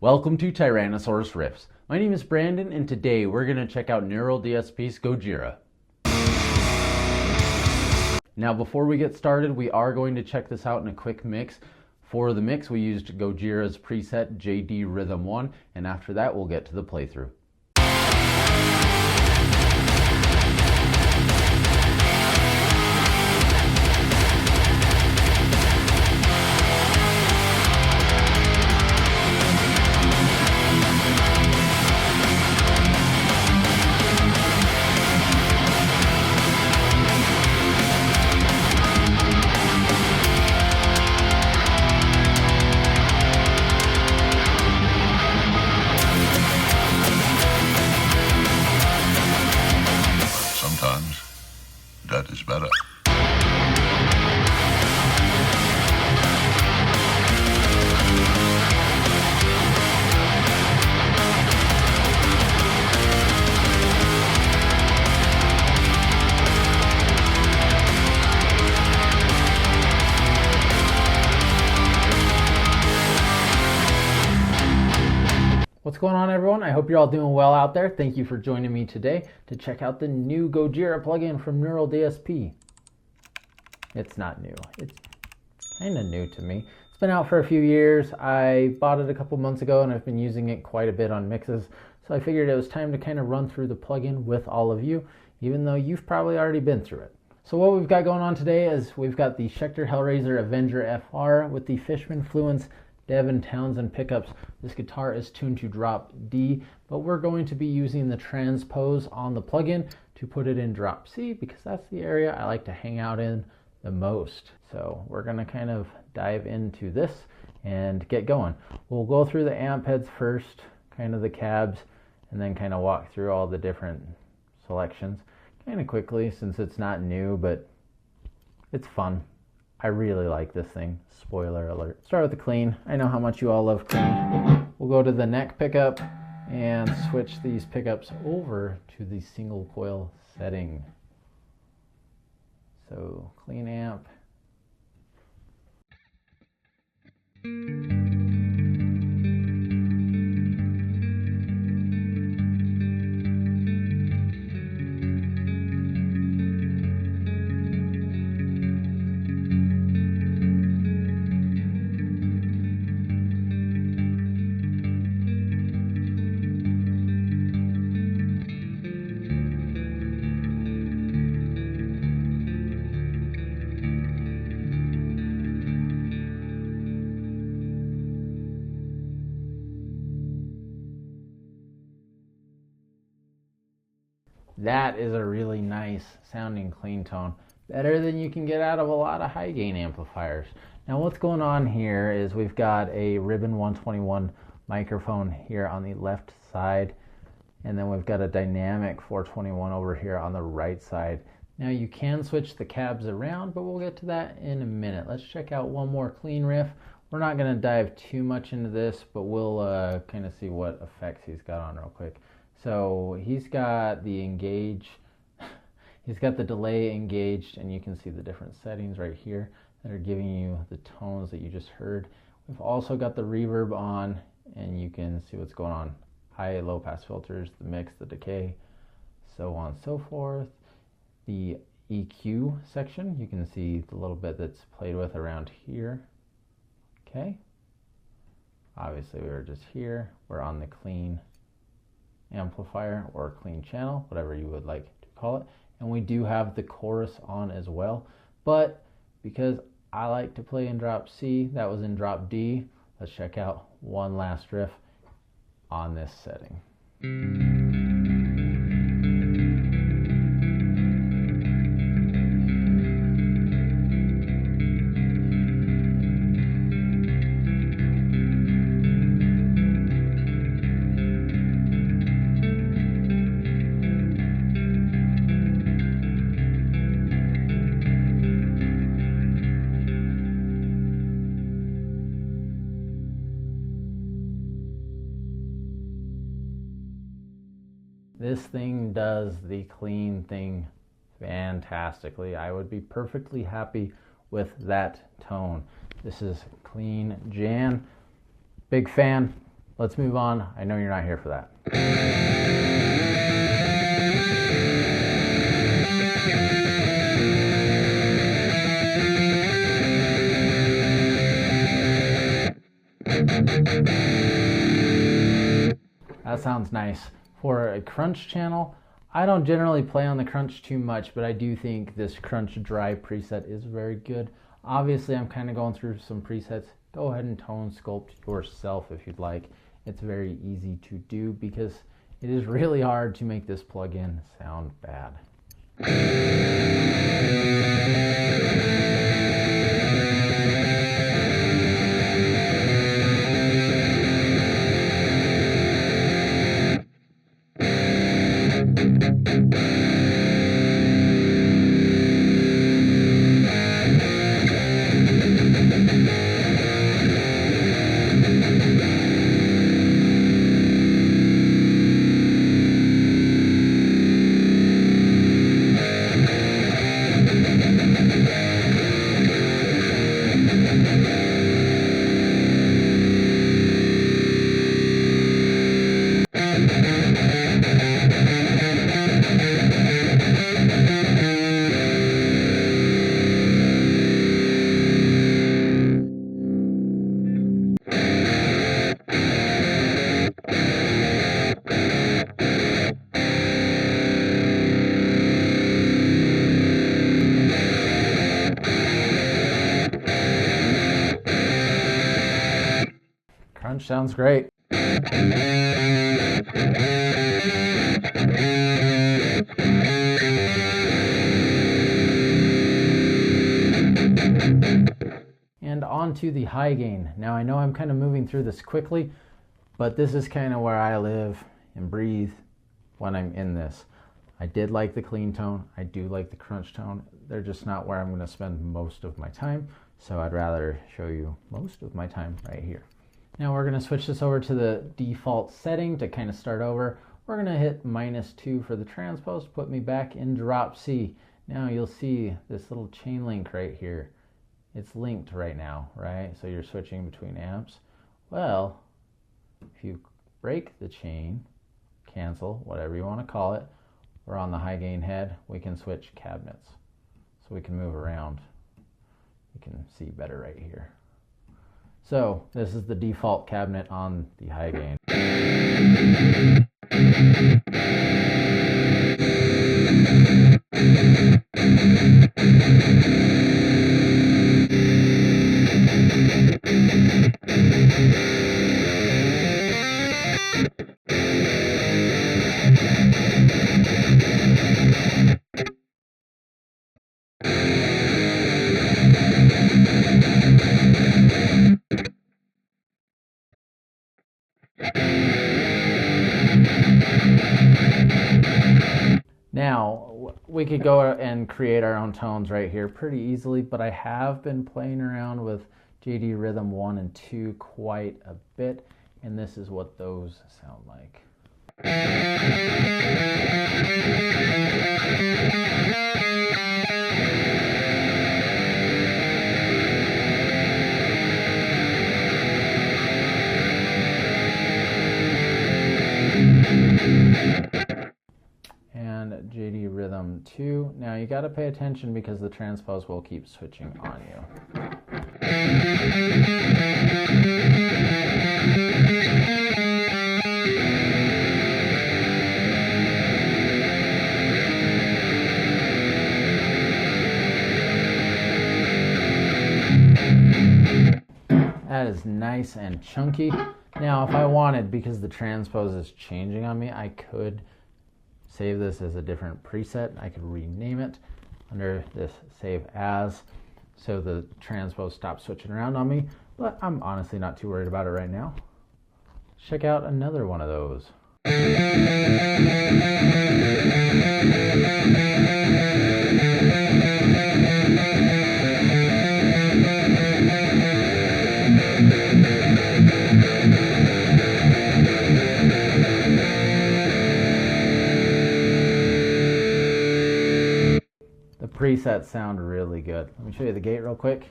Welcome to Tyrannosaurus Riffs. My name is Brandon, and today we're going to check out Neural DSP's Gojira. Now before we get started, we are going to check this out in a quick mix. For the mix, we used Gojira's preset JD Rhythm 1, and after that we'll get to the playthrough. That is better. What's going on, everyone? I hope you're all doing well out there. Thank you for joining me today to check out the new Gojira plugin from Neural DSP. It's not new. It's kind of new to me. It's been out for a few years. I bought it a couple months ago and I've been using it quite a bit on mixes. So I figured it was time to kind of run through the plugin with all of you, even though you've probably already been through it. So what we've got going on today is we've got the Schecter Hellraiser Avenger FR with the Fishman Fluence Devin Townsend pickups. This guitar is tuned to drop D, but we're going to be using the transpose on the plugin to put it in drop C because that's the area I like to hang out in the most. So we're going to kind of dive into this and get going. We'll go through the amp heads first, kind of the cabs, and then kind of walk through all the different selections kind of quickly since it's not new, but it's fun. I really like this thing. Spoiler alert. Start with the clean. I know how much you all love clean. We'll go to the neck pickup and switch these pickups over to the single coil setting. So clean amp. That is a really nice sounding clean tone. Better than you can get out of a lot of high gain amplifiers. Now what's going on here is we've got a Ribbon 121 microphone here on the left side, and then we've got a dynamic 421 over here on the right side. Now you can switch the cabs around, but we'll get to that in a minute. Let's check out one more clean riff. We're not going to dive too much into this, but we'll kind of see what effects he's got on real quick. So he's got the engage, he's got the delay engaged, and you can see the different settings right here that are giving you the tones that you just heard. We've also got the reverb on, and you can see what's going on. High, low pass filters, the mix, the decay, so on and so forth. The EQ section, you can see the little bit that's played with around here. Okay. Obviously we were just here. We're on the clean amplifier or clean channel, whatever you would like to call it, and we do have the chorus on as well, but because I like to play in drop C, that was in drop D. Let's check out one last riff on this setting. This thing does the clean thing fantastically. I would be perfectly happy with that tone. This is clean Jan. Big fan. let's move on. I know you're not here for that. That sounds nice. For a crunch channel, I don't generally play on the crunch too much, but I do think this crunch dry preset is very good. Obviously, I'm kind of going through some presets. Go ahead and tone sculpt yourself if you'd like. It's very easy to do because it is really hard to make this plugin sound bad. Crunch sounds great. And on to the high gain. Now I know I'm kind of moving through this quickly, but this is kind of where I live and breathe when I'm in this. I did like the clean tone. I do like the crunch tone. They're just not where I'm going to spend most of my time, so I'd rather show you most of my time right here. Now we're going to switch this over to the default setting to kind of start over. We're going to hit -2 for the transpose, put me back in drop C. Now you'll see this little chain link right here. It's linked right now, right? So you're switching between amps. Well, if you break the chain, cancel, whatever you want to call it, we're on the high gain head, we can switch cabinets. So we can move around. You can see better right here. So this is the default cabinet on the high gain. Now, we could go and create our own tones right here pretty easily, but I have been playing around with JD Rhythm 1 and 2 quite a bit, and this is what those sound like. And JD Rhythm 2. Now you got to pay attention because the transpose will keep switching on you. That is nice and chunky. Now if I wanted, because the transpose is changing on me, I could save this as a different preset. I could rename it under this save as, so the transpose stops switching around on me, but I'm honestly not too worried about it right now. Check out another one of those. Presets sound really good. Let me show you the gate real quick.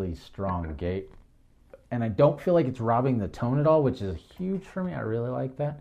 really strong gate. And I don't feel like it's robbing the tone at all, which is huge for me. I really like that.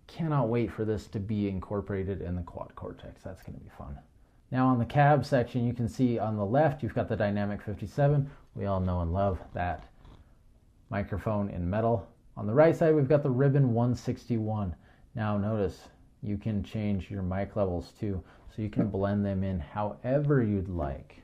Cannot wait for this to be incorporated in the quad cortex. That's going to be fun. Now on the cab section, you can see on the left, you've got the Dynamic 57. We all know and love that microphone in metal. On the right side, we've got the Ribbon 161. Now notice, you can change your mic levels too, so you can blend them in however you'd like.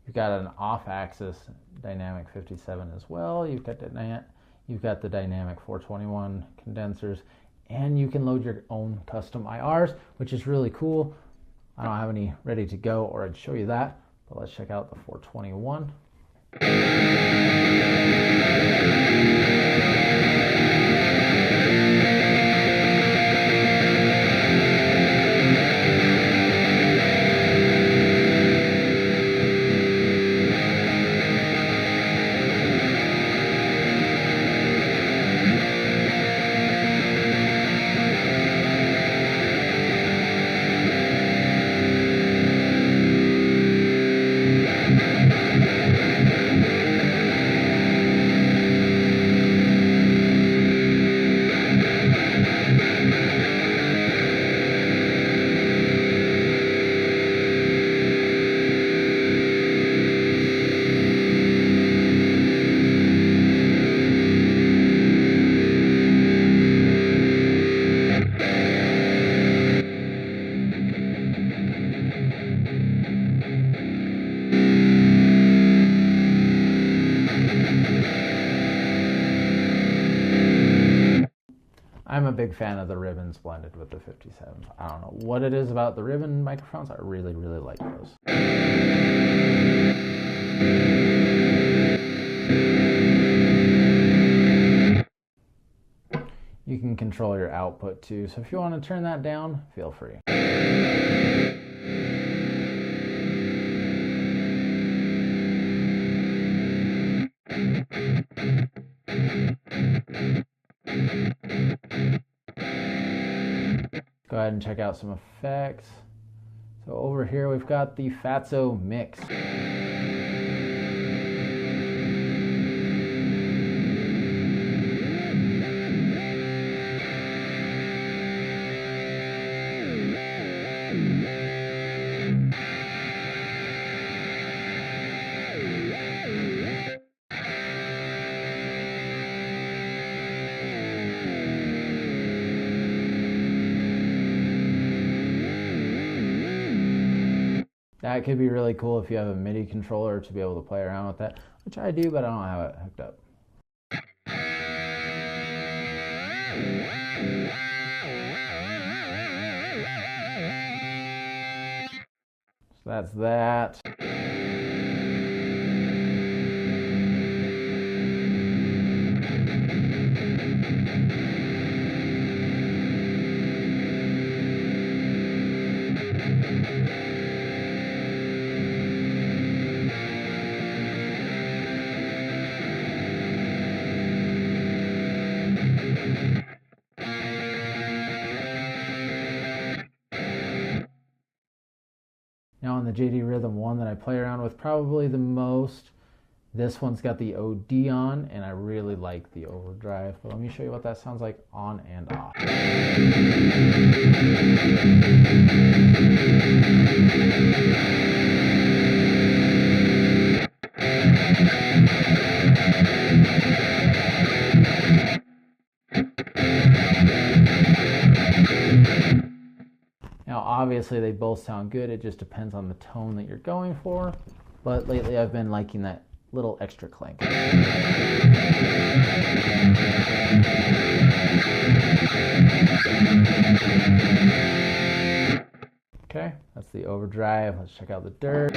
You've got an off-axis Dynamic 57 as well. You've got the Dynamic 421 condensers, and you can load your own custom IRs, which is really cool. I don't have any ready to go, or I'd show you that, but let's check out the 421. I'm a big fan of the ribbons blended with the 57s. I don't know what it is about the ribbon microphones. I really, really like those. You can control your output too, so if you want to turn that down, feel free. Go ahead and check out some effects. So over here we've got the Fatso Mix. That could be really cool if you have a MIDI controller to be able to play around with that, which I do, but I don't have it hooked up. So that's that. Now on the JD Rhythm 1 that I play around with probably the most, this one's got the OD on, and I really like the overdrive. But let me show you what that sounds like on and off. Now obviously they both sound good, it just depends on the tone that you're going for, but lately I've been liking that little extra clank. Okay, that's the overdrive. Let's check out the dirt.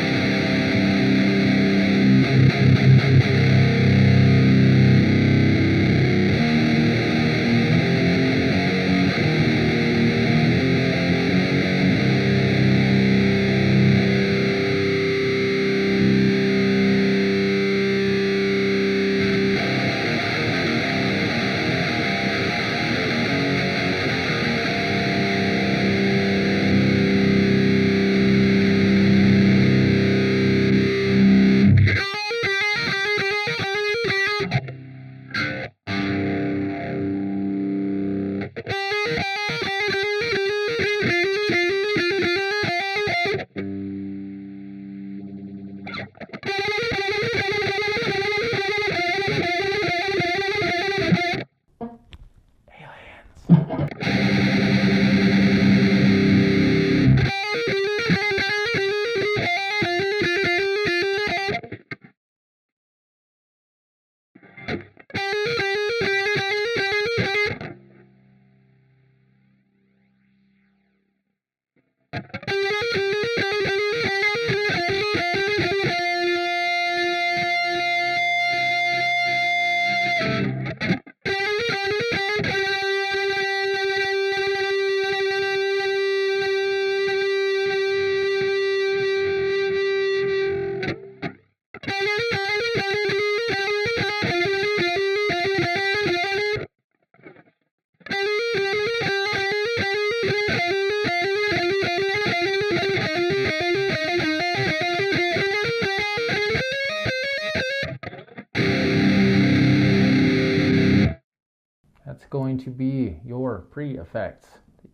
That's going to be your pre-effects.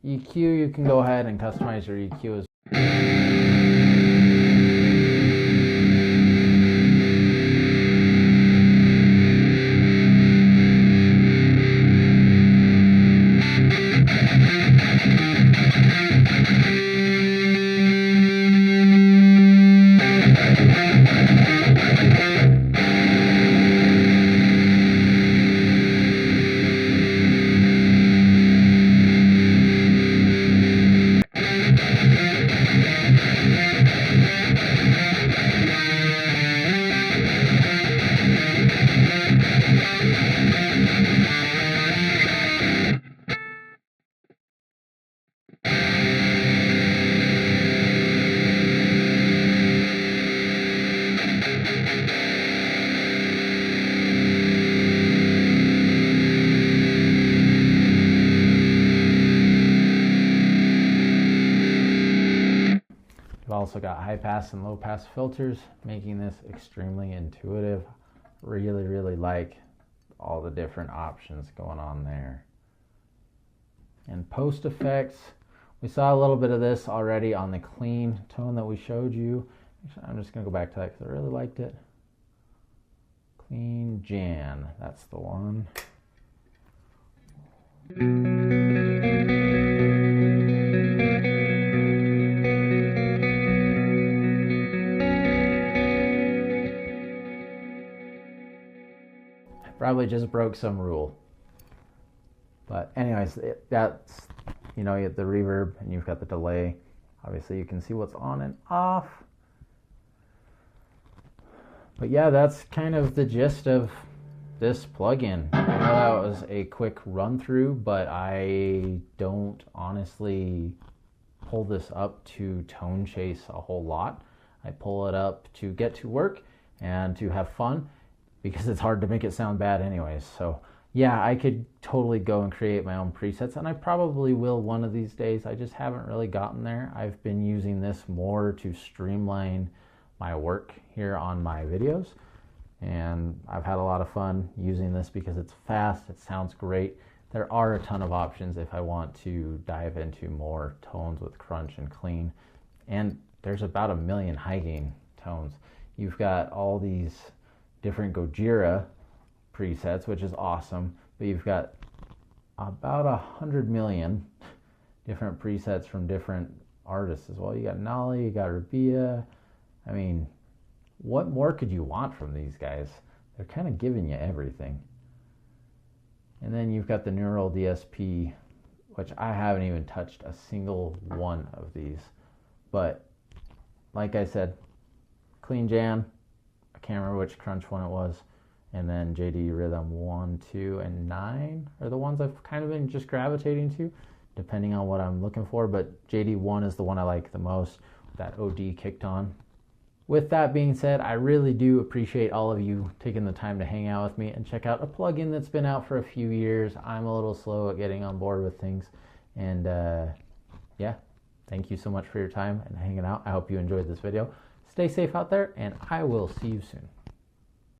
The EQ, you can go ahead and customize your EQ as We've also got high pass and low pass filters, making this extremely intuitive. Really like all the different options going on there. And post effects, we saw a little bit of this already on the clean tone that we showed you. Actually, I'm just going to go back to that because I really liked it. Clean Jan, that's the one. Probably just broke some rule. But anyways, that's, you know, you have the reverb and you've got the delay. Obviously you can see what's on and off. But yeah, that's kind of the gist of this plugin. I know that was a quick run through, but I don't honestly pull this up to tone chase a whole lot. I pull it up to get to work and to have fun, because it's hard to make it sound bad anyways. So yeah, I could totally go and create my own presets, and I probably will one of these days. I just haven't really gotten there. I've been using this more to streamline my work here on my videos, and I've had a lot of fun using this because it's fast, it sounds great. There are a ton of options if I want to dive into more tones with crunch and clean, and there's about 1 million high gain tones. You've got all these different Gojira presets, which is awesome, but you've got about 100 million different presets from different artists as well. You got Nolly, you got Rabia. I mean, what more could you want from these guys? They're kind of giving you everything. And then you've got the Neural DSP, which I haven't even touched a single one of these, but like I said, Clean Jan, I can't remember which crunch one it was, and then JD Rhythm 1, 2, and 9 are the ones I've kind of been just gravitating to, depending on what I'm looking for, but JD 1 is the one I like the most, with that OD kicked on. With that being said, I really do appreciate all of you taking the time to hang out with me and check out a plugin that's been out for a few years. I'm a little slow at getting on board with things, and yeah, thank you so much for your time and hanging out. I hope you enjoyed this video. Stay safe out there, and I will see you soon.